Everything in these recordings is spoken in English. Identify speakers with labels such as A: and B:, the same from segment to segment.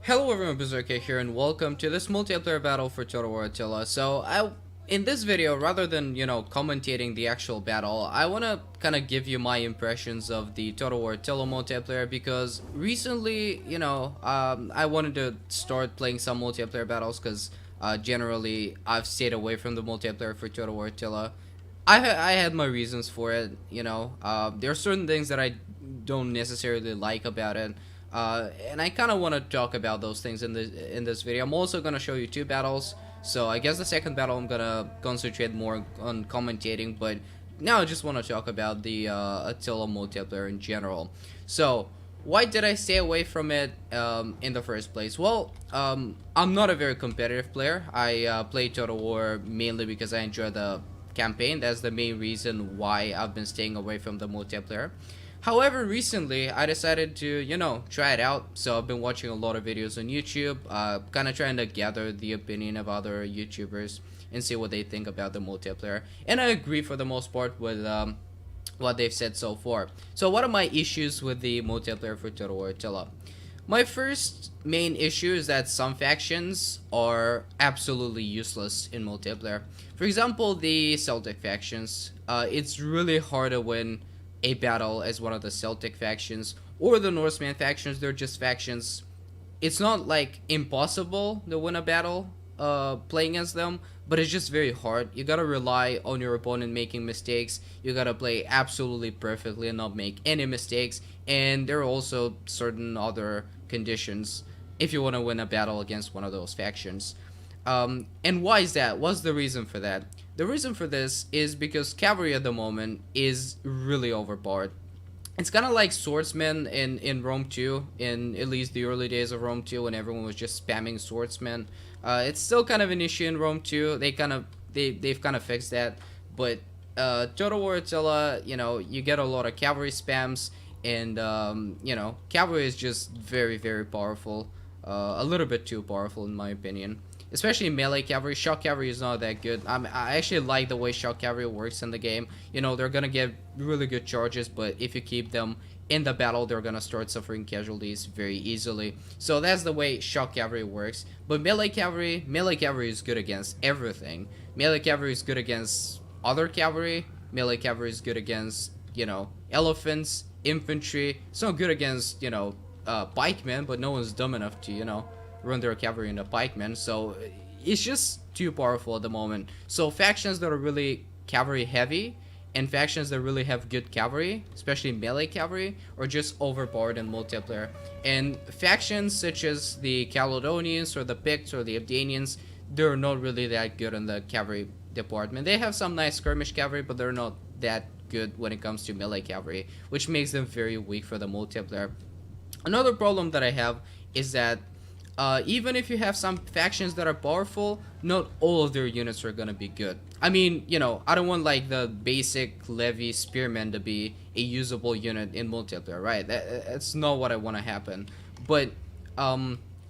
A: Hello everyone, Berserkhead here, and welcome to this multiplayer battle for Total War Attila. In this video, rather than, commentating the actual battle, I want to kind of give you my impressions of the Total War Attila multiplayer because recently, I wanted to start playing some multiplayer battles because generally I've stayed away from the multiplayer for Total War Attila. I had my reasons for it, there are certain things that I don't necessarily like about it. And I kind of want to talk about those things in this video. I'm also gonna show you two battles, so I guess the second battle I'm gonna concentrate more on commentating. But now I just want to talk about the Attila multiplayer in general. So why did I stay away from it in the first place? Well, I'm not a very competitive player. I play Total War mainly because I enjoy the campaign. That's the main reason why I've been staying away from the multiplayer. However, recently I decided to, try it out. So I've been watching a lot of videos on YouTube, kind of trying to gather the opinion of other YouTubers and see what they think about the multiplayer. And I agree for the most part with what they've said so far. So what are my issues with the multiplayer for Total War Attila? My first main issue is that some factions are absolutely useless in multiplayer. For example, the Celtic factions. It's really hard to win a battle as one of the Celtic factions or the Norseman factions. They're just factions. It's not like impossible to win a battle playing as them, but it's just very hard. You gotta rely on your opponent making mistakes. You gotta play absolutely perfectly and not make any mistakes. And there are also certain other conditions if you want to win a battle against one of those factions. And why is that? What's the reason for that? The reason for this is because cavalry at the moment is really overpowered. It's kind of like swordsmen in Rome 2, in at least the early days of Rome 2 when everyone was just spamming swordsmen. It's still kind of an issue in Rome 2. They've kind of fixed that. But Total War Attila, you get a lot of cavalry spams, and cavalry is just very, very powerful. A little bit too powerful in my opinion. Especially melee cavalry. Shock cavalry is not that good. I actually like the way shock cavalry works in the game. They're gonna get really good charges, but if you keep them in the battle, they're gonna start suffering casualties very easily. So that's the way shock cavalry works. But melee cavalry is good against everything. Melee cavalry is good against other cavalry. Melee cavalry is good against, elephants, infantry. It's not good against, pikemen, but no one's dumb enough to, run their cavalry into pikemen. So it's just too powerful at the moment. So factions that are really cavalry heavy and factions that really have good cavalry, especially melee cavalry, are just overpowered in multiplayer. And factions such as the Caledonians or the Picts or the Abdanians, they're not really that good in the cavalry department. They have some nice skirmish cavalry, but they're not that good when it comes to melee cavalry, which makes them very weak for the multiplayer. Another problem that I have is that even if you have some factions that are powerful, not all of their units are gonna be good. I mean, I don't want like the basic levy spearmen to be a usable unit in multiplayer, right? That's not what I want to happen. But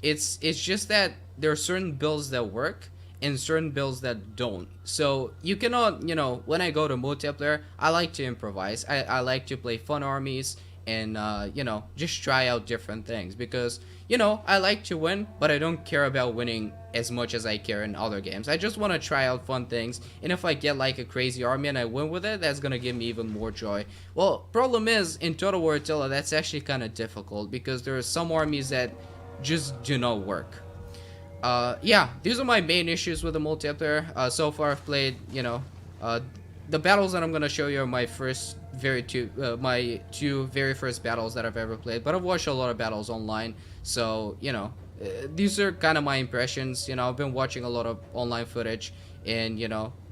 A: it's just that there are certain builds that work and certain builds that don't. So you cannot, when I go to multiplayer, I like to improvise. I like to play fun armies and just try out different things because I like to win, but I don't care about winning as much as I care in other games. I just want to try out fun things, and if I get like a crazy army and I win with it, that's gonna give me even more joy. Well, problem is in Total War Attila that's actually kind of difficult because there are some armies that just do not work. Yeah, these are my main issues with the multiplayer. So far I've played, the battles that I'm gonna show you are my my two very first battles that I've ever played. But I've watched a lot of battles online, so these are kind of my impressions. I've been watching a lot of online footage, and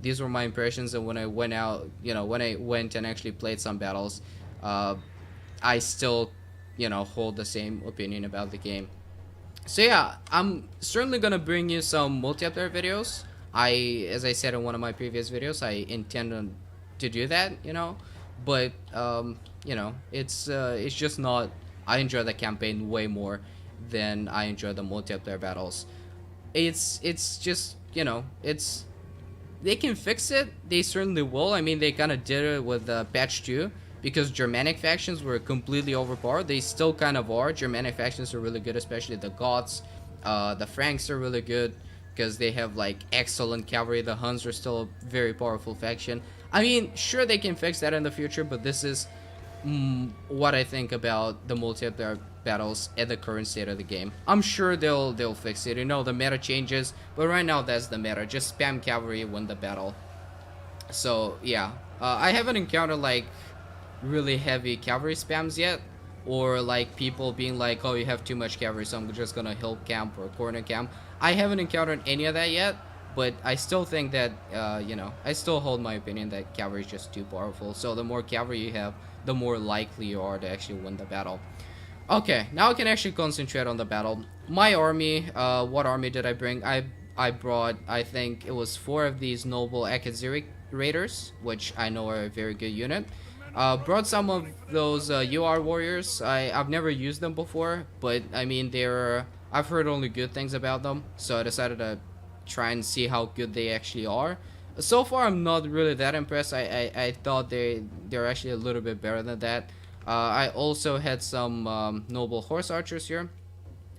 A: these were my impressions. And when I went out, when I went and actually played some battles, I still, hold the same opinion about the game. So yeah, I'm certainly gonna bring you some multiplayer videos. As I said in one of my previous videos, I intend to do that, but it's just not. I enjoy the campaign way more than I enjoy the multiplayer battles. It's just it's they can fix it. They certainly will. I mean, they kind of did it with patch 2 because Germanic factions were completely overpowered. They still kind of are. Germanic factions are really good, especially the Goths The Franks are really good because they have like excellent cavalry. The Huns are still a very powerful faction. I mean, sure, they can fix that in the future, but this is what I think about the multiplayer battles at the current state of the game. I'm sure they'll fix it. You know, the meta changes, but right now that's the meta. Just spam cavalry, win the battle. So yeah, I haven't encountered like really heavy cavalry spams yet, or like people being like, oh, you have too much cavalry, so I'm just gonna hill camp or corner camp. I haven't encountered any of that yet, but I still think that you know, I still hold my opinion that cavalry is just too powerful. So the more cavalry you have, the more likely you are to actually win the battle. Okay, now I can actually concentrate on the battle. My army, what army did I bring? I brought, I think it was 4 of these noble Akaziri raiders, which I know are a very good unit. Brought some of those UR warriors. I've never used them before, but I mean I've heard only good things about them, so I decided to try and see how good they actually are. So far, I'm not really that impressed. I thought they're actually a little bit better than that. I also had some noble horse archers here.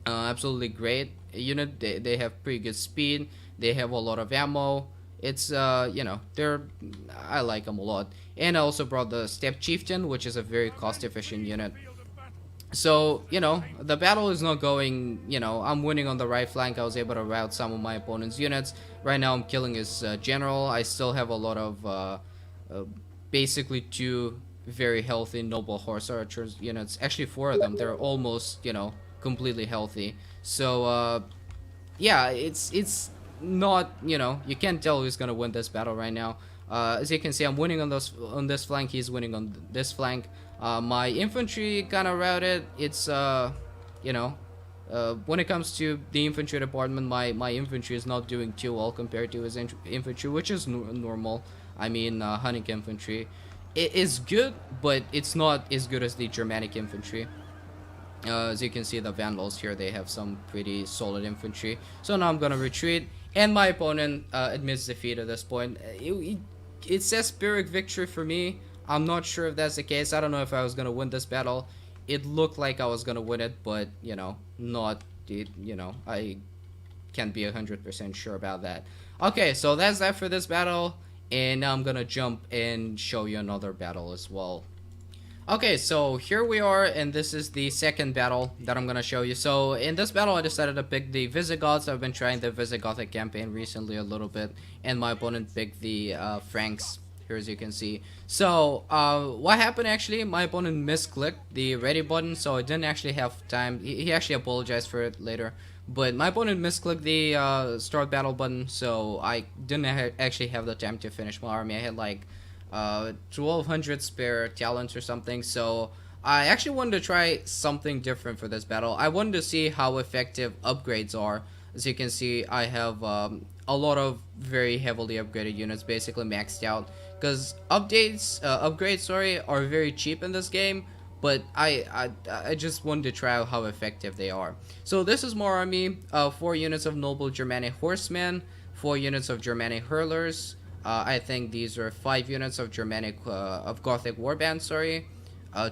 A: Absolutely great unit. They have pretty good speed. They have a lot of ammo. It's you know, I like them a lot. And I also brought the steppe chieftain, which is a very cost efficient unit. So, you know, the battle is not going, you know, I'm winning on the right flank. I was able to rout some of my opponent's units. Right now I'm killing his general. I still have a lot of basically 2 very healthy noble horse archers units. Actually 4 of them. They're almost, you know, completely healthy. So yeah, it's not, you know, you can't tell who's gonna win this battle right now. As you can see, I'm winning on this flank. He's winning on this flank. My infantry kind of routed. It's you know, when it comes to the infantry department, my infantry is not doing too well compared to his infantry, which is normal. I mean, Hunnic infantry, it is good, but it's not as good as the Germanic infantry. As you can see, the Vandals here, they have some pretty solid infantry. So now I'm gonna retreat, and my opponent admits defeat at this point. It says Pyrrhic victory for me. I'm not sure if that's the case. I don't know if I was gonna win this battle. It looked like I was gonna win it, but you know, you know, I can't be 100% sure about that. Okay, so that's that for this battle, and now I'm gonna jump and show you another battle as well. Okay, so here we are, and this is the second battle that I'm gonna show you. So in this battle, I decided to pick the Visigoths. I've been trying the Visigothic campaign recently a little bit, and my opponent picked the Franks, here as you can see. So what happened actually, my opponent misclicked the ready button, so I didn't actually have time. He actually apologized for it later, but my opponent misclicked the start battle button, so I didn't actually have the time to finish my army. I had like 1200 spare talents or something, so I actually wanted to try something different for this battle. I wanted to see how effective upgrades are. As you can see, I have a lot of very heavily upgraded units, basically maxed out, because upgrades are very cheap in this game, but I just wanted to try out how effective they are. So this is my army: 4 units of noble Germanic horsemen, 4 units of Germanic hurlers. I think these are 5 units of of Gothic warband,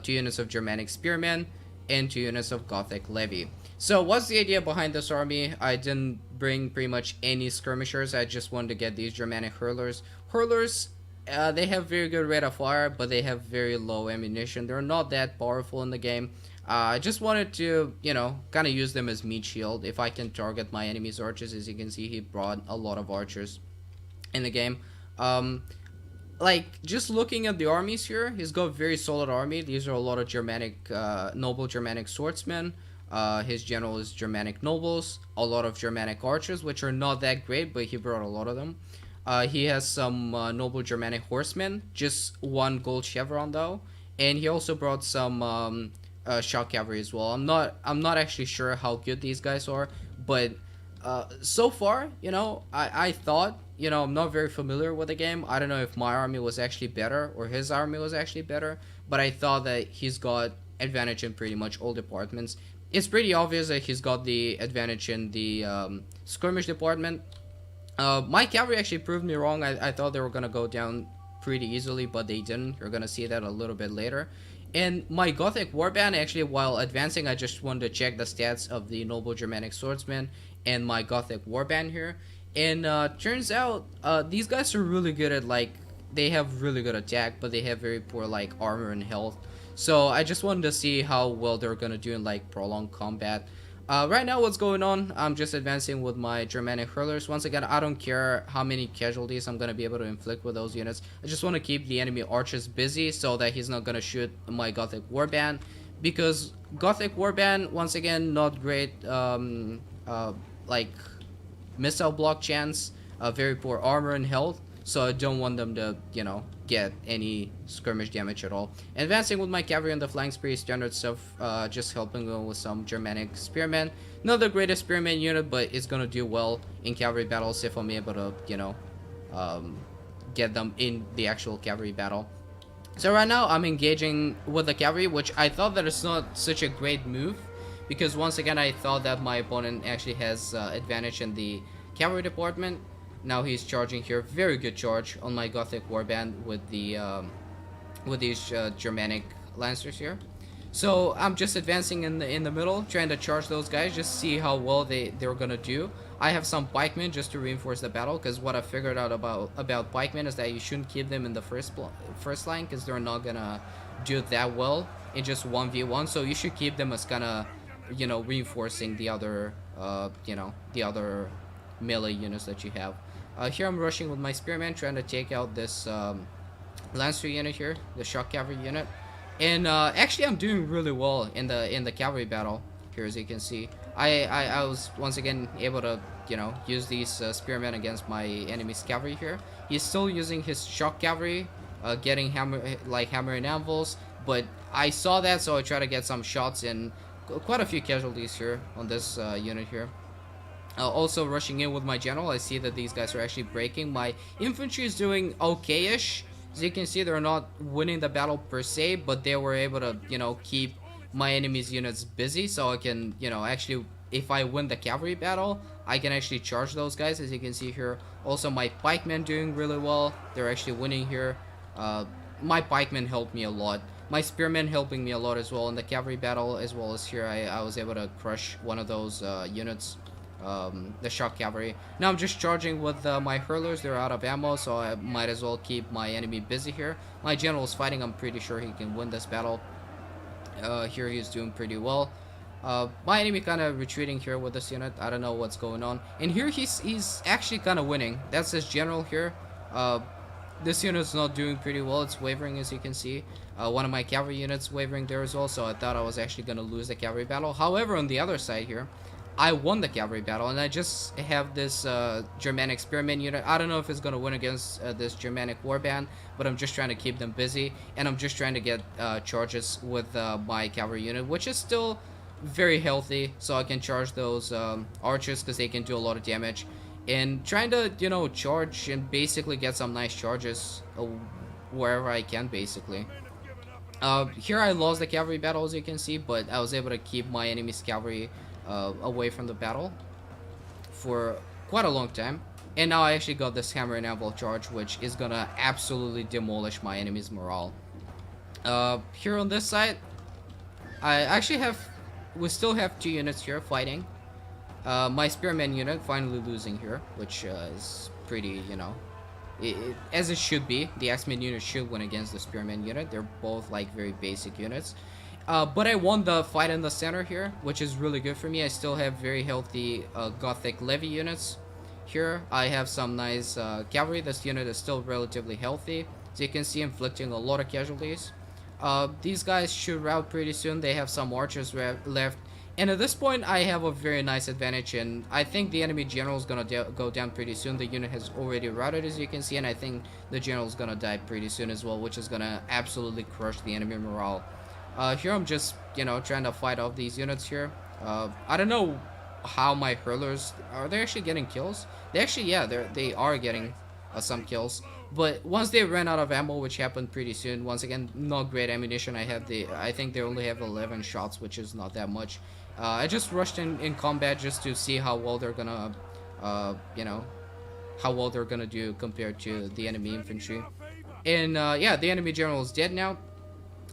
A: 2 units of Germanic spearmen, and 2 units of Gothic levy. So what's the idea behind this army? I didn't bring pretty much any skirmishers. I just wanted to get these Germanic hurlers. Hurlers, they have very good rate of fire, but they have very low ammunition. They're not that powerful in the game. I just wanted to, you know, kind of use them as meat shield if I can target my enemy's archers. As you can see, he brought a lot of archers in the game. Like, just looking at the armies here, he's got a very solid army. These are a lot of Germanic, noble Germanic swordsmen. His general is Germanic nobles, a lot of Germanic archers, which are not that great, but he brought a lot of them. He has some noble Germanic horsemen, just 1 gold chevron though, and he also brought some shock cavalry as well. I'm not actually sure how good these guys are, but so far, you know, I thought, you know, I'm not very familiar with the game. I don't know if my army was actually better or his army was actually better, but I thought that he's got advantage in pretty much all departments. It's pretty obvious that he's got the advantage in the skirmish department. My cavalry actually proved me wrong. I thought they were gonna go down pretty easily, but they didn't. You're gonna see that a little bit later. And my Gothic Warband, actually, while advancing, I just wanted to check the stats of the Noble Germanic Swordsman and my Gothic Warband here. And turns out, these guys are really good at, like, they have really good attack, but they have very poor, like, armor and health. So I just wanted to see how well they're gonna do in, like, prolonged combat. Right now, what's going on? I'm just advancing with my Germanic hurlers. Once again, I don't care how many casualties I'm gonna be able to inflict with those units. I just want to keep the enemy archers busy so that he's not gonna shoot my Gothic Warband, because Gothic Warband, once again, not great. Like missile block chance, very poor armor and health. So I don't want them to, you know, get any skirmish damage at all. Advancing with my cavalry on the flanks, pretty standard stuff, just helping them with some Germanic spearmen. Not the greatest spearman unit, but it's gonna do well in cavalry battles if I'm able to, you know, get them in the actual cavalry battle. So right now I'm engaging with the cavalry, which I thought that it's not such a great move, because once again I thought that my opponent actually has advantage in the cavalry department. Now he's charging here, very good charge on my Gothic Warband with the with these Germanic Lancers here. So I'm just advancing in the middle, trying to charge those guys, just see how well they're gonna do. I have some pikemen just to reinforce the battle, because what I figured out about pikemen is that you shouldn't keep them in the first line, because they're not gonna do that well in just 1v1. So you should keep them as kind of, you know, reinforcing the other you know, the other melee units that you have. Here I'm rushing with my spearman, trying to take out this Lancer unit here, the shock cavalry unit. And actually I'm doing really well in the cavalry battle here, as you can see. I was once again able to, you know, use these spearmen against my enemy's cavalry here. He's still using his shock cavalry, getting hammer and anvils, but I saw that, so I try to get some shots in. Quite a few casualties here on this unit here. Also rushing in with my general, I see that these guys are actually breaking. My infantry is doing okay-ish. As you can see, they're not winning the battle per se, but they were able to, you know, keep my enemy's units busy, so I can, you know, actually, if I win the cavalry battle, I can actually charge those guys, as you can see here. Also, my pikemen doing really well. They're actually winning here. My pikemen helped me a lot. My spearmen helping me a lot as well in the cavalry battle, as well as here I was able to crush one of those units. The shock cavalry. Now I'm just charging with my hurlers. They're out of ammo, so I might as well keep my enemy busy here. My general's fighting. I'm pretty sure he can win this battle. Here he's doing pretty well. My enemy kind of retreating here with this unit. I don't know what's going on. And here he's actually kind of winning. That's his general here. This unit's not doing pretty well. It's wavering, as you can see. One of my cavalry units wavering there as well, so I thought I was actually going to lose the cavalry battle. However, on the other side here, I won the cavalry battle, and I just have this Germanic spearman unit. I don't know if it's going to win against this Germanic warband, but I'm just trying to keep them busy, and I'm just trying to get charges with my cavalry unit, which is still very healthy, so I can charge those archers because they can do a lot of damage, and trying to, you know, charge and basically get some nice charges wherever I can, basically. Here I lost the cavalry battle, as you can see, but I was able to keep my enemy's cavalry away from the battle for quite a long time, and now I actually got this hammer and anvil charge, which is gonna absolutely demolish my enemy's morale. Here on this side, we still have 2 units here fighting. My spearman unit finally losing here, which is pretty, you know, as it should be. The X-Men unit should win against the spearman unit. They're both like very basic units. But I won the fight in the center here, which is really good for me. I still have very healthy Gothic Levy units here. I have some nice cavalry. This unit is still relatively healthy. As you can see, inflicting a lot of casualties. These guys should rout pretty soon. They have some archers left. And at this point, I have a very nice advantage, and I think the enemy general is going to go down pretty soon. The unit has already routed, as you can see, and I think the general is going to die pretty soon as well, which is going to absolutely crush the enemy morale. Here I'm just, you know, trying to fight off these units here. I don't know how my hurlers, are they actually getting kills? They actually, yeah, they are getting some kills. But once they ran out of ammo, which happened pretty soon, once again, not great ammunition. I think they only have 11 shots, which is not that much. I just rushed in combat just to see how well they're gonna, you know, how well they're gonna do compared to the enemy infantry. And yeah, the enemy general is dead now.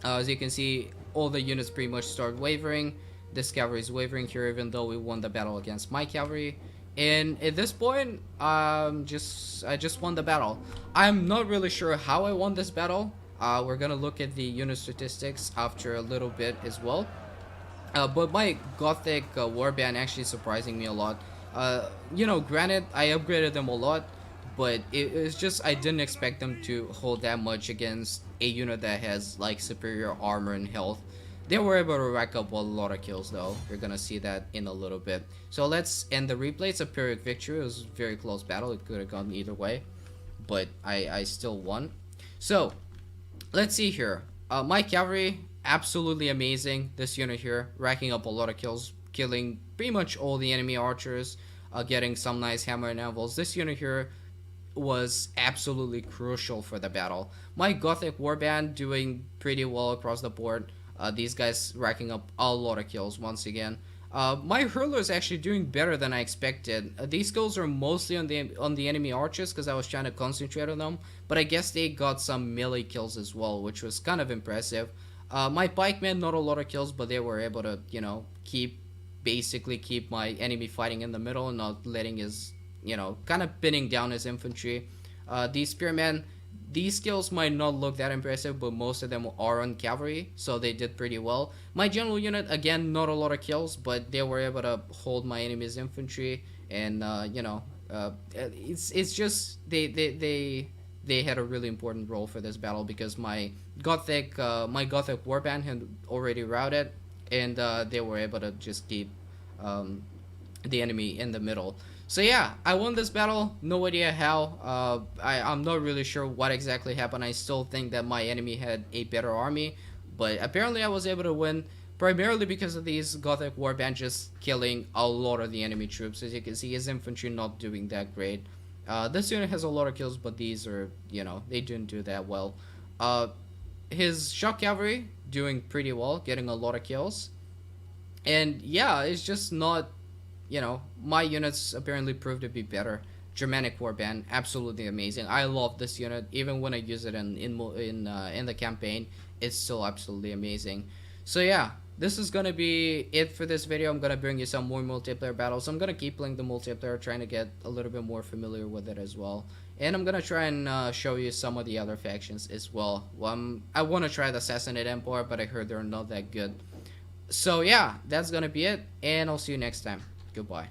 A: As you can see, all the units pretty much start wavering. This cavalry is wavering here, even though we won the battle against my cavalry. And at this point, I just won the battle. I'm not really sure how I won this battle. We're gonna look at the unit statistics after a little bit as well. But my Gothic warband actually surprising me a lot. You know, granted, I upgraded them a lot, but it's just I didn't expect them to hold that much against a unit that has like superior armor and health. They were able to rack up a lot of kills though. You're gonna see that in a little bit. So let's end the replay. It's a Pyrrhic victory. It was a very close battle. It could have gone either way, but I still won. So let's see here. My cavalry, absolutely amazing. This unit here, racking up a lot of kills, killing pretty much all the enemy archers, getting some nice hammer and anvils. This unit here was absolutely crucial for the battle. My Gothic warband doing pretty well across the board. These guys racking up a lot of kills once again. My hurler is actually doing better than I expected. These kills are mostly on the enemy archers because I was trying to concentrate on them, but I guess they got some melee kills as well, which was kind of impressive. My pikemen, not a lot of kills, but they were able to, you know, basically keep my enemy fighting in the middle and not letting his, you know, kind of pinning down his infantry. These spearmen, these skills might not look that impressive, but most of them are on cavalry, so they did pretty well. My general unit, again, not a lot of kills, but they were able to hold my enemy's infantry, and you know, it's just they had a really important role for this battle because my Gothic warband had already routed, and they were able to just keep the enemy in the middle. So yeah, I won this battle. No idea how. I'm not really sure what exactly happened. I still think that my enemy had a better army, but apparently I was able to win primarily because of these Gothic warband just killing a lot of the enemy troops. As you can see, his infantry not doing that great. This unit has a lot of kills, but these are, you know, they didn't do that well. His shock cavalry doing pretty well, getting a lot of kills. And yeah, it's just not, you know, my units apparently proved to be better. Germanic warband, absolutely amazing. I love this unit, even when I use it in the campaign. It's still absolutely amazing. So yeah, this is gonna be it for this video. I'm gonna bring you some more multiplayer battles. I'm gonna keep playing the multiplayer, trying to get a little bit more familiar with it as well. And I'm gonna try and show you some of the other factions as well. I want to try the Assassinate Empire, but I heard they're not that good. So yeah, that's gonna be it, and I'll see you next time. Goodbye.